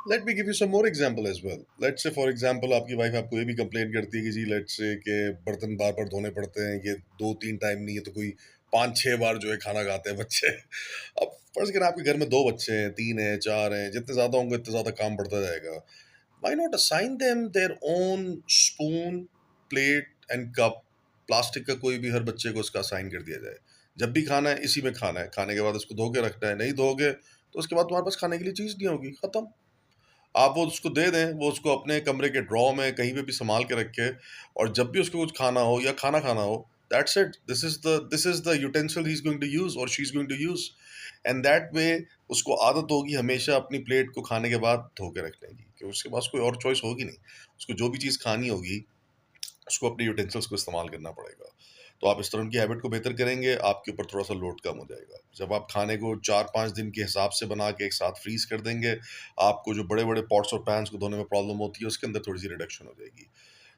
Late me give you some more example as well. Let's say for example आपकी wife आपको ये भी complain करती है कि जी लेट्स से कि बर्तन बार-बार धोने पड़ते हैं, ये 2-3 टाइम नहीं है तो कोई 5-6 बार जो है खाना खाते हैं बच्चे। अब फर्ज़ करें आपके घर में 2 बच्चे हैं, 3 हैं, 4 हैं, जितने ज़्यादा होंगे उतने ज़्यादा काम बढ़ता जाएगा। Why not assign them their own spoon, plate and cup. Plastic का कोई भी हर बच्चे को उसका असाइन कर दिया जाए। जब भी खाना है इसी में खाना है, खाने के बाद उसको धो के रखना है, नहीं धोओगे तो उसके बाद तुम्हारे पास खाने के लिए चीज़ नहीं होगी, खत्म। आप वो उसको दे दें, वो उसको अपने कमरे के ड्रॉर में कहीं पे भी सँभाल के रखे और जब भी उसको कुछ खाना हो या खाना खाना हो, that's it. This is the utensil he is going to use और she is going to use. And that way उसको आदत होगी हमेशा अपनी प्लेट को खाने के बाद धो के रखने की, कि उसके पास कोई और चॉइस होगी नहीं। उसको जो भी चीज़ खानी होगी उसको अपने यूटेंसिल्स को इस्तेमाल करना पड़ेगा। तो आप इस तरह उनकी हैबिट को बेहतर करेंगे, आपके ऊपर थोड़ा-सा लोड कम हो जाएगा। जब आप खाने को 4-5 दिन के हिसाब से बना के एक साथ फ्रीज़ कर देंगे, आपको जो बड़े-बड़े पॉट्स और पैन्स को धोने में प्रॉब्लम होती है, उसके अंदर थोड़ी-सी रिडक्शन हो जाएगी।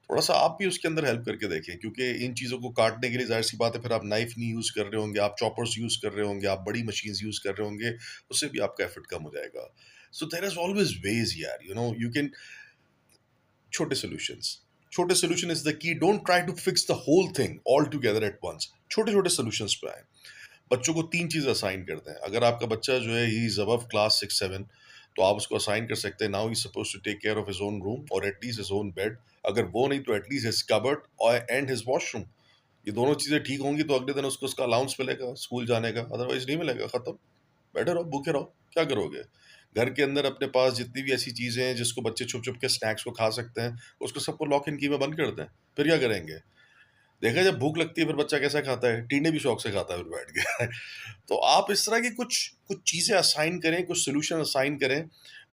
थोड़ा-सा आप भी उसके अंदर हेल्प करके देखें, क्योंकि इन चीज़ों को काटने के लिए ज़ाहिर-सी बात है फिर आप नाइफ़ नहीं यूज़ कर रहे होंगे, आप चॉपर्स यूज़ कर रहे होंगे, आप बड़ी मशीन्स यूज़ कर रहे होंगे, उससे भी आपका एफर्ट कम हो जाएगा। So there is always ways यार, यू कैन छोटे सॉल्यूशंस। छोटे solution is the key. Don't try to fix the whole thing all together at once. छोटे-छोटे सॉल्यूशंस पे आएँ। बच्चों को 3 चीज़ असाइन कर दें। अगर आपका बच्चा जो है ही इज़ अबव क्लास 6-7, तो आप उसको असाइन कर सकते हैं, now he is supposed to take care of his own room और at least his own bed. अगर वो नहीं तो एट लीस्ट हिज़ कबर्ड और एंड हिज़ वॉशरूम। ये दोनों चीज़ें ठीक होंगी तो अगले दिन उसको उसका अलाउंस मिलेगा स्कूल जाने का, अदरवाइज़ नहीं मिलेगा, खत्म। बैठे रहो, भूखे रहो, क्या करोगे? घर के अंदर अपने पास जितनी भी ऐसी चीज़ें हैं जिसको बच्चे छुप-छुप के स्नैक्स को खा सकते हैं, उसको सबको लॉक इन की में बंद कर दें। फिर क्या करेंगे? देखा है जब भूख लगती है फिर बच्चा कैसा खाता है? टींडे भी शौक से खाता है फिर बैठ के। तो आप इस तरह की कुछ कुछ चीज़ें असाइन करें, कुछ सॉल्यूशन असाइन करें,